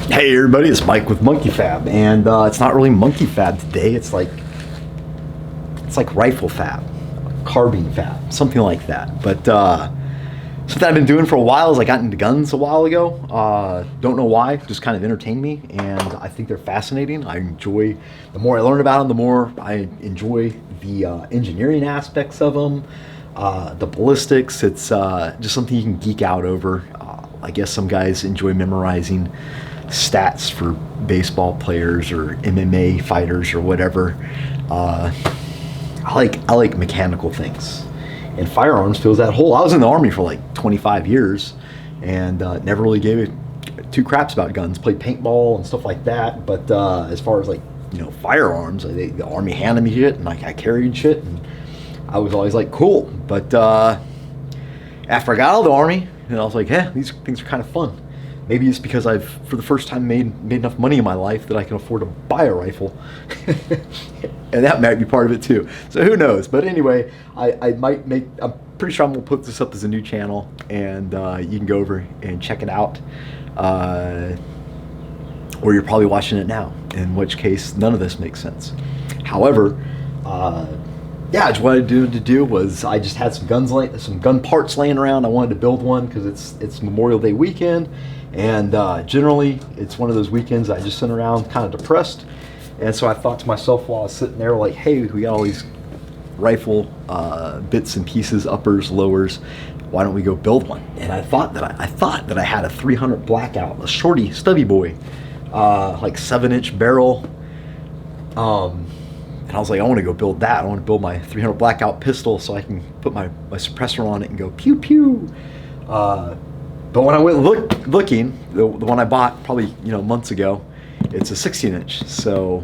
Hey everybody, it's Mike with Monkey Fab, and it's not really Monkey Fab today. It's like Rifle Fab, Carbine Fab, something like that. But something I've been doing for a while is I got into guns a while ago. Don't know why, just kind of entertained me, and I think they're fascinating. I enjoy, the more I learn about them, the more I enjoy the engineering aspects of them, the ballistics. It's just something you can geek out over. I guess some guys enjoy memorizing stats for baseball players or MMA fighters or whatever. I like mechanical things, and firearms fills that hole. I was in the Army for like 25 years and never really gave it two craps about guns. Played paintball and stuff like that, but as far as firearms, the Army handed me shit and I carried shit, and I was always like, cool. But after I got out of the Army, I was like, these things are kind of fun. Maybe it's because I've, for the first time, made enough money in my life that I can afford to buy a rifle. And that might be part of it too. So who knows? But anyway, I might make, I'm pretty sure I'm going to put this up as a new channel, and you can go over and check it out. Or you're probably watching it now, in which case none of this makes sense. However, what I wanted to do was, I just had some gun parts laying around. I wanted to build one because it's Memorial Day weekend, and generally it's one of those weekends I just sit around kind of depressed. And so I thought to myself while I was sitting there, like, hey, we got all these rifle bits and pieces, uppers, lowers. Why don't we go build one? And I thought that I had a 300 Blackout, a shorty, stubby boy, like 7-inch barrel. And I was like, I want to go build that. I want to build my 300 Blackout pistol so I can put my suppressor on it and go pew pew. But when I went looking, the one I bought probably months ago, it's a 16-inch. So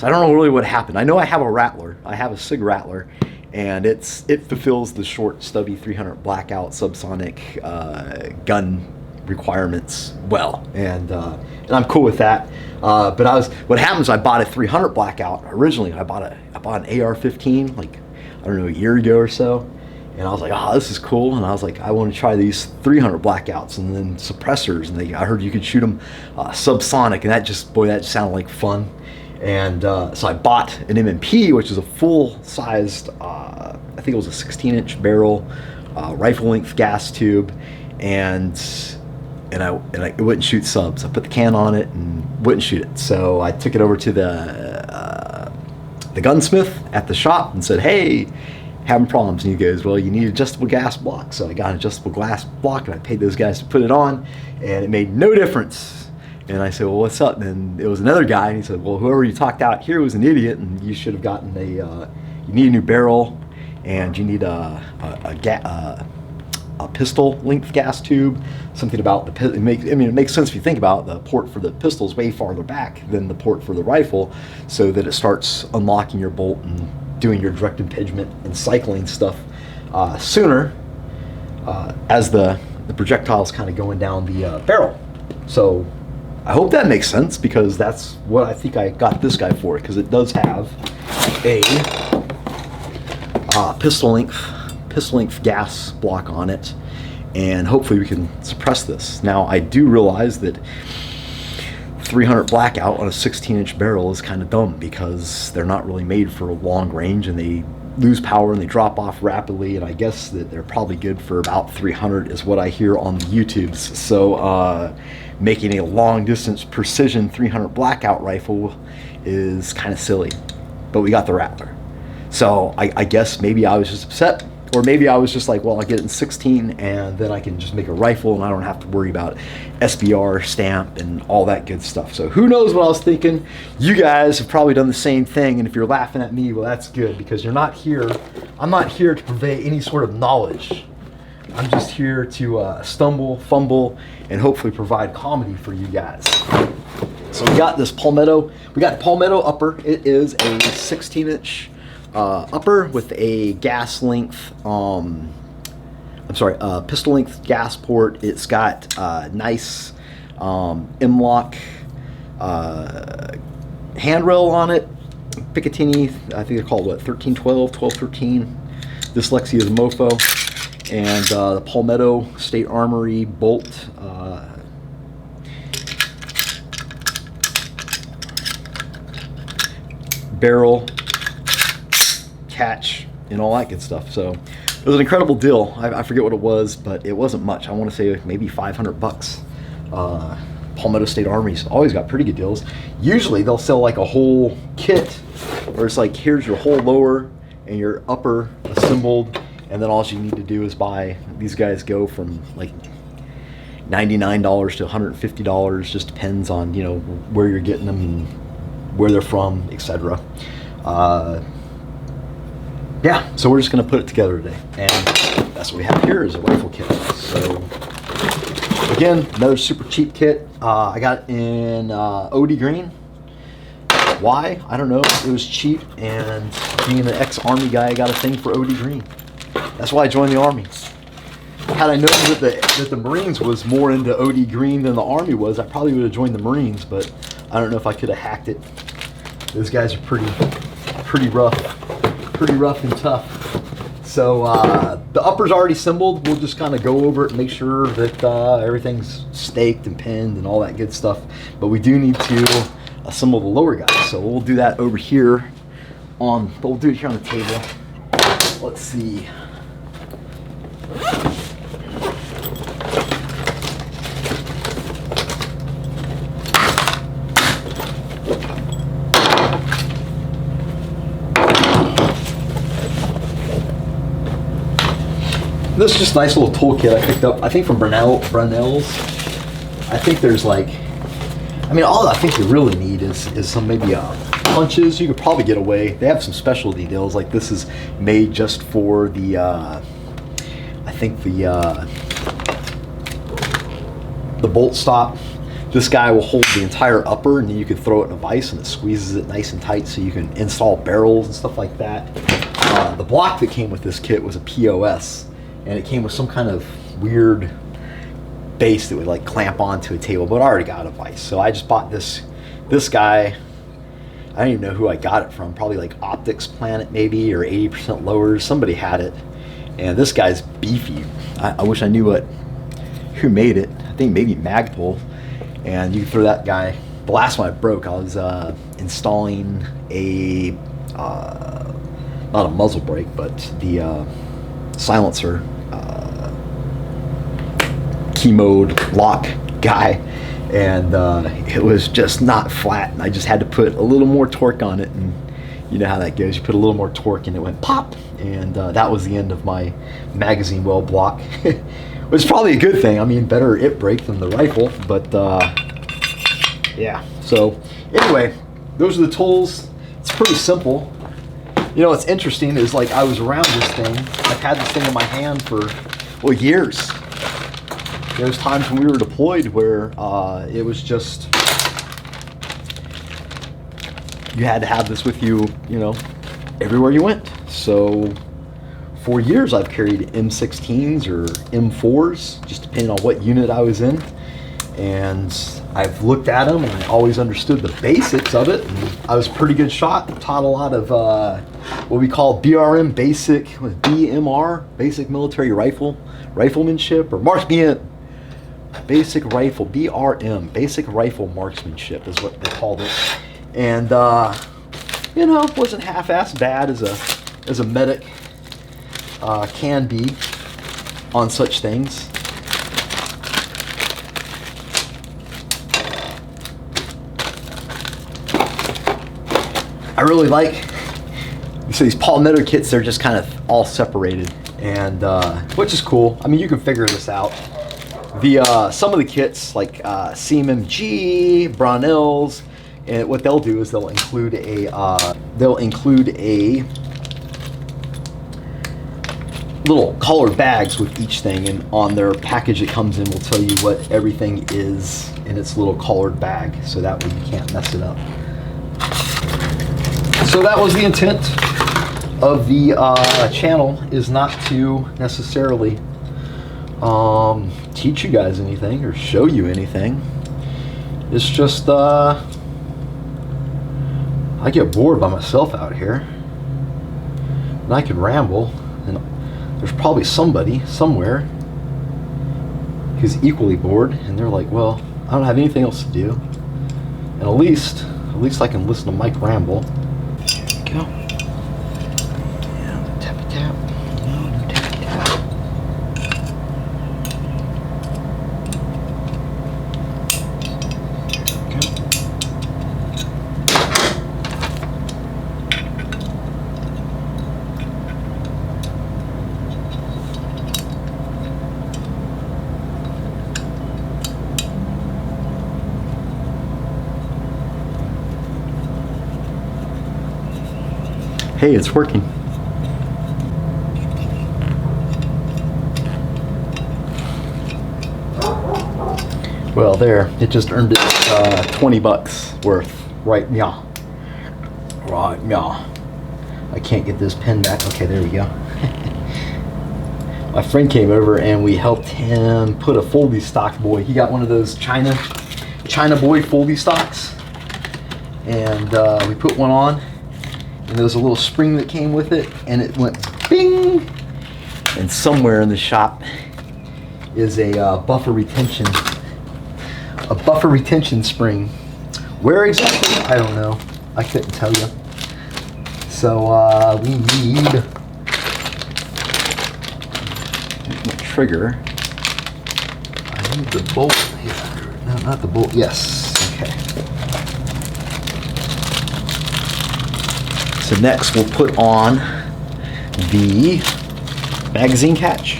I don't know really what happened. I know I have a Rattler. I have a Sig Rattler, and it fulfills the short, stubby 300 Blackout subsonic gun requirements well, and I'm cool with that. But what happened is I bought a 300 Blackout originally. I bought an AR-15 like, I don't know, a year ago or so, and I was like, oh, this is cool. And I was like, I want to try these 300 Blackouts and then suppressors, and I heard you could shoot them subsonic, and that just sounded like fun. And so I bought an M&P, which is a full-sized, I think it was a 16-inch barrel, rifle length gas tube, and it wouldn't shoot subs. I put the can on it and wouldn't shoot it. So I took it over to the gunsmith at the shop and said, hey, having problems. And he goes, well, you need adjustable gas block. So I got an adjustable glass block, and I paid those guys to put it on, and it made no difference. And I said, well, what's up? And it was another guy, and he said, well, whoever you talked out here was an idiot, and you should have gotten you need a new barrel, and you need a pistol length gas tube. Something about it makes sense if you think about it. The port for the pistol is way farther back than the port for the rifle, so that it starts unlocking your bolt and doing your direct impingement and cycling stuff sooner as the projectile's kind of going down the barrel. So I hope that makes sense, because that's what I think I got this guy for, because it does have a pistol length gas block on it, and hopefully we can suppress this. Now, I do realize that 300 Blackout on a 16-inch barrel is kind of dumb, because they're not really made for long range, and they lose power and they drop off rapidly, and I guess that they're probably good for about 300 is what I hear on the YouTubes. So making a long distance precision 300 Blackout rifle is kind of silly, but we got the Rattler. So I guess maybe I was just upset, or maybe I was just like, well, I'll get it in 16 and then I can just make a rifle and I don't have to worry about SBR stamp and all that good stuff. So who knows what I was thinking. You guys have probably done the same thing, and if you're laughing at me, well, that's good, because you're not here. I'm not here to convey any sort of knowledge. I'm just here to stumble, fumble, and hopefully provide comedy for you guys. So we got this Palmetto. We got the Palmetto upper. It is a 16-inch upper with a gas length, pistol length gas port. It's got nice M-LOK handrail on it. Picatinny, I think they're called 1312, 1213. Dyslexia is a mofo. And the Palmetto State Armory bolt barrel, catch, and all that good stuff. So it was an incredible deal. I forget what it was, but it wasn't much. I want to say maybe 500 bucks. Palmetto State Army's always got pretty good deals. Usually they'll sell like a whole kit where it's like, here's your whole lower and your upper assembled, and then all you need to do is buy. These guys go from like $99 to $150, just depends on, you know, where you're getting them and where they're from, etc. Yeah, so we're just gonna put it together today, and that's what we have here is a rifle kit. So again, another super cheap kit. I got it in OD green. Why? I don't know. It was cheap, and being an ex-Army guy, I got a thing for OD green. That's why I joined the Army. Had I known that the Marines was more into OD green than the Army was, I probably would have joined the Marines, but I don't know if I could have hacked it. Those guys are pretty rough and tough. So the upper's already assembled. We'll just kind of go over it and make sure that everything's staked and pinned and all that good stuff. But we do need to assemble the lower guys. So we'll do that over here we'll do it here on the table. Let's see. This is just a nice little toolkit I picked up, I think from Brunel's. I think there's like, I mean, all I think you really need is some maybe punches. You could probably get away. They have some specialty deals, like this is made just for the, I think the bolt stop. This guy will hold the entire upper, and then you can throw it in a vise and it squeezes it nice and tight so you can install barrels and stuff like that. The block that came with this kit was a POS. And it came with some kind of weird base that would like clamp onto a table, but I already got a vise. So I just bought this guy. I don't even know who I got it from. Probably like Optics Planet maybe, or 80% lowers. Somebody had it. And this guy's beefy. I wish I knew who made it. I think maybe Magpul. And you can throw that guy. The last one I broke, I was installing a, not a muzzle brake, but the silencer key mode lock guy, and it was just not flat, and I just had to put a little more torque on it, and you know how that goes. You put a little more torque and it went pop, and that was the end of my magazine well block. Which is probably a good thing. I mean, better it break than the rifle, but yeah. So anyway, those are the tools. It's pretty simple. You know, what's interesting is, like, I was around this thing. I've had this thing in my hand for, well, years. There's times when we were deployed where it was just, you had to have this with you, you know, everywhere you went. So for years I've carried M16s or M4s, just depending on what unit I was in. And I've looked at them and I always understood the basics of it. And I was a pretty good shot. Taught a lot of what we call BRM basic, BMR, basic military riflemanship, or marksmanship. Basic rifle, BRM, basic rifle marksmanship is what they called it. And you know, it wasn't half-assed bad as a medic can be on such things. I really like, so these Palmetto kits, they're just kind of all separated, and which is cool. I mean, you can figure this out. The some of the kits, like CMMG, Brunel's, and what they'll do is they'll include a little colored bags with each thing, and on their package it comes in will tell you what everything is in its little colored bag, so that way you can't mess it up. So that was the intent of the channel, is not to necessarily teach you guys anything or show you anything. It's just I get bored by myself out here, and I can ramble, and there's probably somebody somewhere who's equally bored, and they're like, well, I don't have anything else to do, and at least I can listen to Mike ramble. go. And tappy tap. No, no tappy tap. Hey, it's working. Well, there, it just earned it 20 bucks worth. Right, yeah. Right, yeah. I can't get this pen back. Okay, there we go. My friend came over and we helped him put a foldy stock boy. He got one of those China boy foldy stocks. And we put one on. And there was a little spring that came with it, and it went bing! And somewhere in the shop is a buffer retention spring. Where exactly? I don't know. I couldn't tell you. So we need the trigger. I need the bolt here. No, not the bolt. Yes. Okay. So next we'll put on the magazine catch.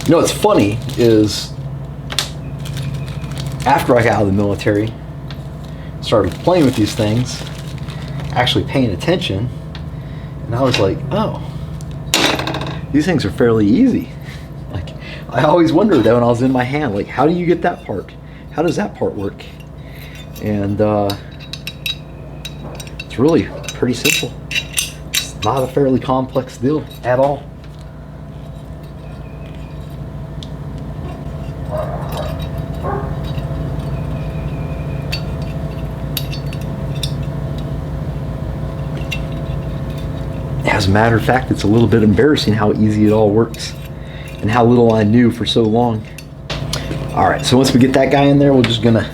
You know what's funny is after I got out of the military, started playing with these things, actually paying attention, and I was like, oh, these things are fairly easy. Like, I always wondered that when I was in my hand, like, how do you get that part? How does that part work? And it's really pretty simple. It's not a fairly complex deal at all. As a matter of fact, it's a little bit embarrassing how easy it all works and how little I knew for so long. All right, so once we get that guy in there, we're just gonna,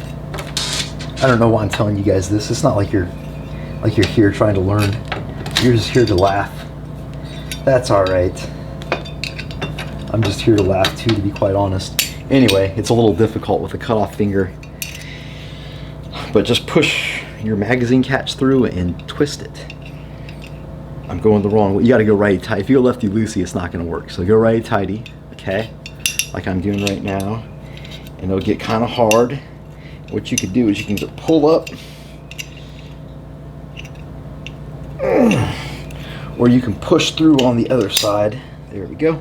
I don't know why I'm telling you guys this. It's not like you're here trying to learn. You're just here to laugh. That's all right. I'm just here to laugh too, to be quite honest. Anyway, it's a little difficult with a cutoff finger, but just push your magazine catch through and twist it. I'm going the wrong way. You gotta go righty-tighty. If you go lefty-loosey, it's not gonna work. So go righty-tighty, okay? Like I'm doing right now. And it'll get kind of hard. What you could do is you can either pull up, or you can push through on the other side. There we go.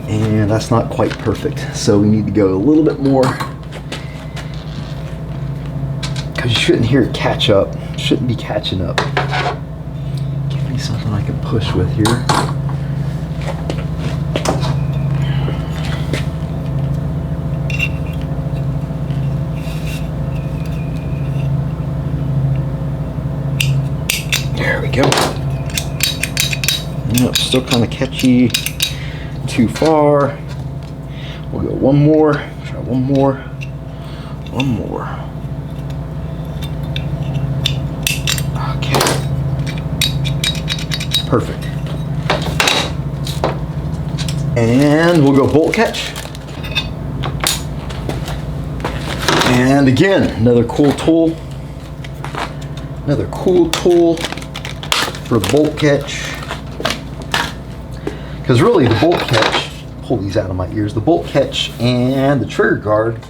And that's not quite perfect. So we need to go a little bit more, because you shouldn't hear it catch up. Shouldn't be catching up. Give me something I can push with here. There we go. Yep, still kind of catchy. Too far. We'll go one more. Try one more. One more. Okay. Perfect. And we'll go bolt catch. And again, another cool tool. Another cool tool for bolt catch. Because really the bolt catch, pull these out of my ears, the bolt catch and the trigger guard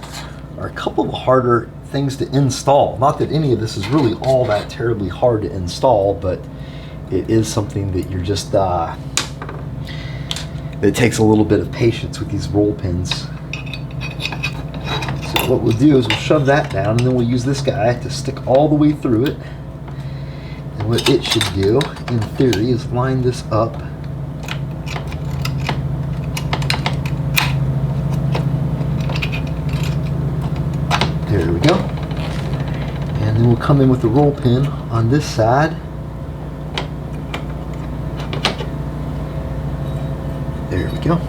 are a couple of harder things to install. Not that any of this is really all that terribly hard to install, but it is something that you're just, that takes a little bit of patience with these roll pins. So what we'll do is we'll shove that down, and then we'll use this guy to stick all the way through it. And what it should do, in theory, is line this up. There we go. And then we'll come in with the roll pin on this side. There we go.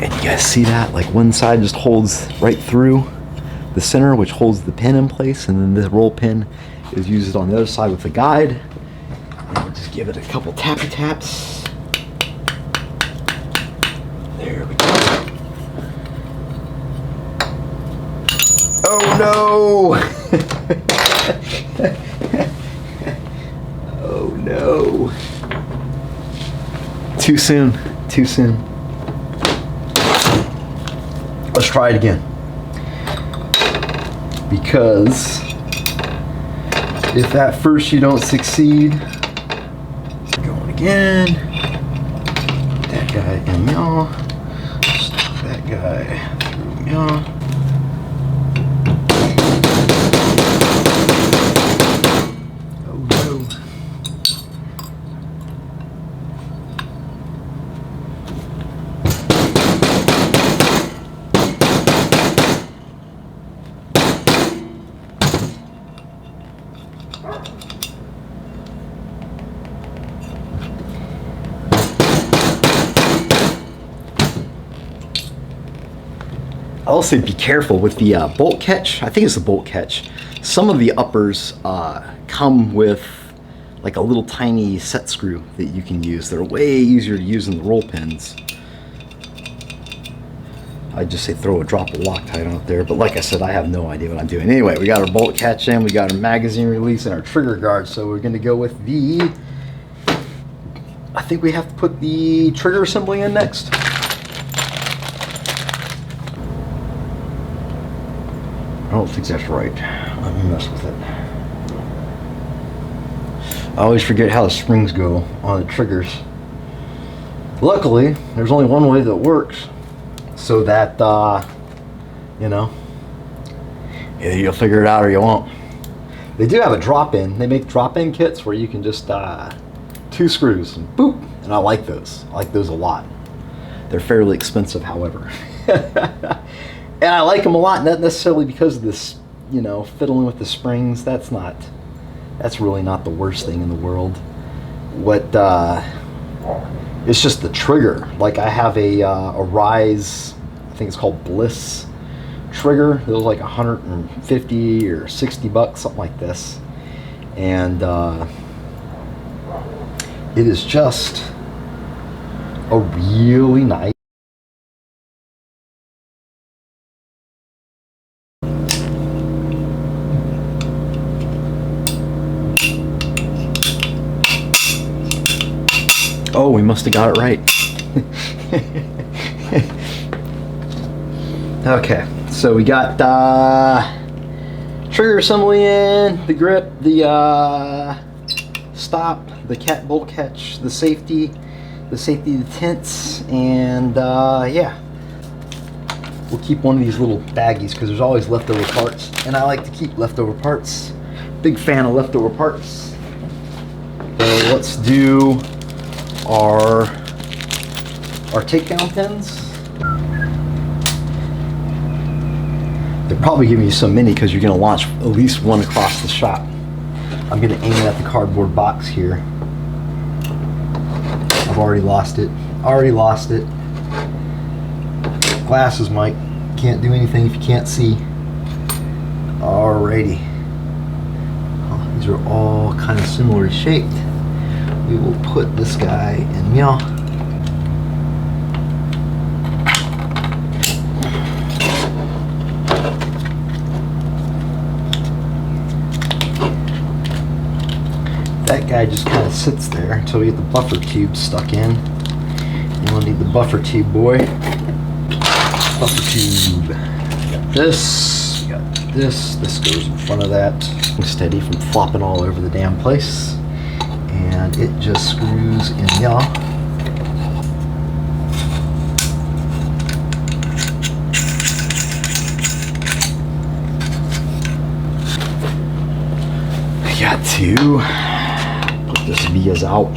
And you guys see that? Like one side just holds right through the center, which holds the pin in place, and then this roll pin is used on the other side with the guide. And we'll just give it a couple tappy taps. There we go. Oh no! Oh no. Too soon, too soon. Let's try it again. Because if at first you don't succeed, going again. That guy in yaw. Stop that guy through yaw. I'll say be careful with the bolt catch. I think it's the bolt catch. Some of the uppers come with like a little tiny set screw that you can use. They're way easier to use than the roll pins. I'd just say throw a drop of Loctite on it there, but like I said, I have no idea what I'm doing. Anyway, we got our bolt catch in, we got our magazine release and our trigger guard, so we're gonna go with the, I think we have to put the trigger assembly in next. I don't think that's right. Let me mess with it. I always forget how the springs go on the triggers. Luckily, there's only one way that works, so that, you know, either you'll figure it out or you won't. They do have a drop-in. They make drop-in kits where you can just, 2 screws and boop. And I like those. I like those a lot. They're fairly expensive, however. And I like them a lot, not necessarily because of this, you know, fiddling with the springs. That's really not the worst thing in the world. It's just the trigger. Like I have a Rise, I think it's called Bliss trigger. It was like 150 or 60 bucks, something like this. And it is just a really nice. Oh, we must have got it right. Okay, so we got trigger assembly in, the grip, the stop, the bolt catch, the safety, the tints, and yeah. We'll keep one of these little baggies because there's always leftover parts, and I like to keep leftover parts. Big fan of leftover parts. So let's do our takedown pins. They're probably giving you so many because you're going to launch at least one across the shop. I'm going to aim it at the cardboard box here. I've already lost it. Glasses, Mike. Can't do anything if you can't see. Alrighty. Well, these are all kind of similarly shaped. We will put this guy in yaw. That guy just kind of sits there until we get the buffer tube stuck in. We'll need the buffer tube, boy. Buffer tube. We got this. We got this. This goes in front of that. Steady from flopping all over the damn place. And it just screws in yaw. I got to put this vias out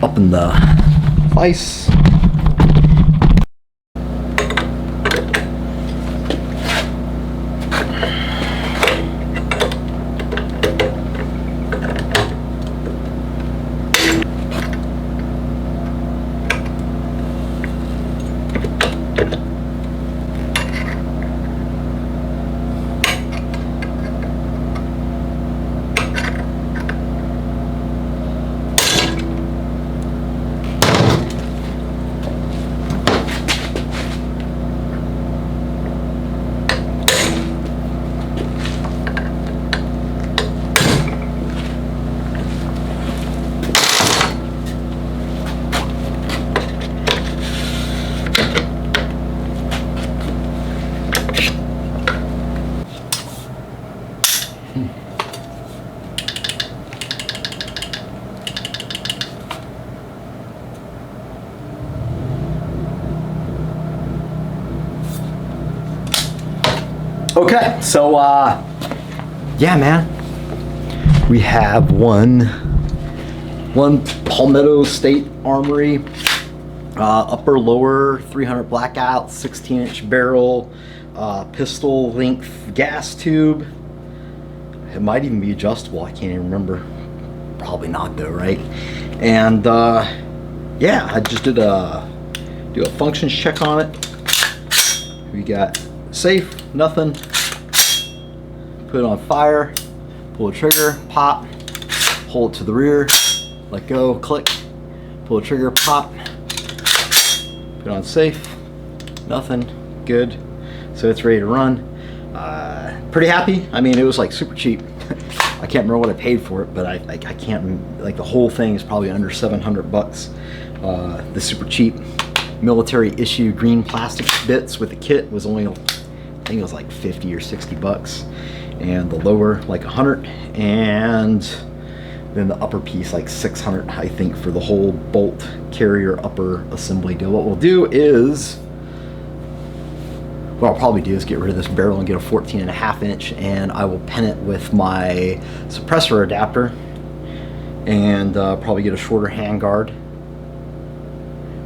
up in the vise. Okay, so yeah, man, we have one Palmetto State Armory, upper lower 300 blackout, 16-inch barrel, pistol length gas tube. It might even be adjustable, I can't even remember. Probably not though, right? And yeah, I just did do a functions check on it. We got safe, nothing. Put it on fire, pull the trigger, pop, hold it to the rear, let go, click, pull the trigger, pop, put it on safe, nothing, good. So it's ready to run. Pretty happy. I mean, it was like super cheap. I can't remember what I paid for it, but I can't, like the whole thing is probably under 700 bucks. The super cheap military issue green plastic bits with the kit was only, I think it was like 50 or 60 bucks. And the lower like 100, and then the upper piece like 600, I think, for the whole bolt carrier upper assembly deal. What we'll do is, what I'll probably do is get rid of this barrel and get a 14.5 inch, and I will pen it with my suppressor adapter, and probably get a shorter handguard,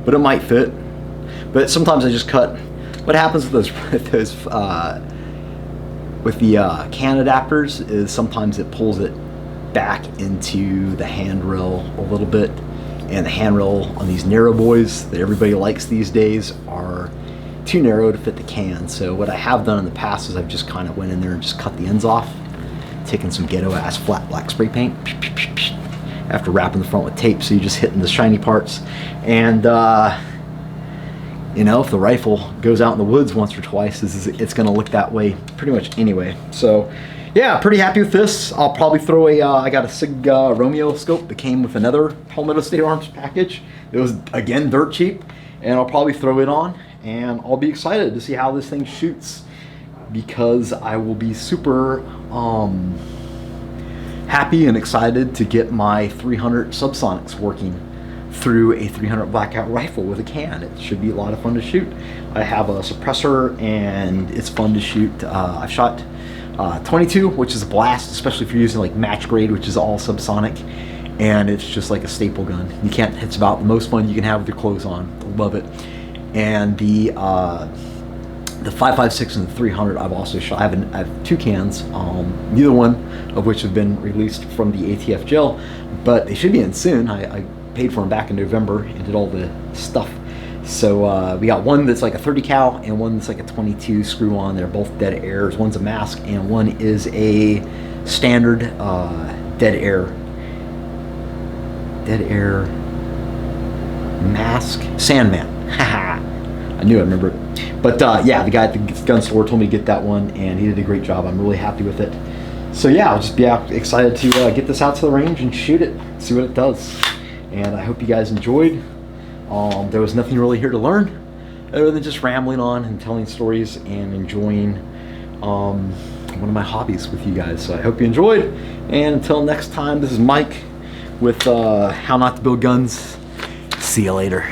but it might fit. But sometimes I just cut. What happens with those with the can adapters is sometimes it pulls it back into the handrail a little bit, and the handrail on these narrow boys that everybody likes these days are too narrow to fit the can. So what I have done in the past is I've just kind of went in there and just cut the ends off, taken some ghetto ass flat black spray paint after wrapping the front with tape, so you're just hitting the shiny parts. And you know, if the rifle goes out in the woods once or twice, it's gonna look that way pretty much anyway. So yeah, pretty happy with this. I'll probably throw a, I got a SIG Romeo scope that came with another Palmetto State Arms package. It was, again, dirt cheap, and I'll probably throw it on, and I'll be excited to see how this thing shoots, because I will be super happy and excited to get my 300 subsonics working through a 300 blackout rifle with a can. It should be a lot of fun to shoot. I have a suppressor and it's fun to shoot. I've shot 22, which is a blast, especially if you're using like match grade, which is all subsonic, and it's just like a staple gun. You can't, it's about the most fun you can have with your clothes on. I love it. And the 5.56 and the 300 I've also shot. I have two cans, neither one of which have been released from the ATF gel, but they should be in soon. I paid for them back in November and did all the stuff. So we got one that's like a 30 cal and one that's like a 22 screw on. They're both dead airs. One's a mask and one is a standard dead air mask Sandman. Haha, I knew I remember it. But yeah, the guy at the gun store told me to get that one, and he did a great job. I'm really happy with it. So yeah, I'll just be excited to get this out to the range and shoot it, see what it does. And I hope you guys enjoyed. There was nothing really here to learn other than just rambling on and telling stories and enjoying one of my hobbies with you guys. So I hope you enjoyed, and until next time, this is Mike with How Not to Build Guns. See you later.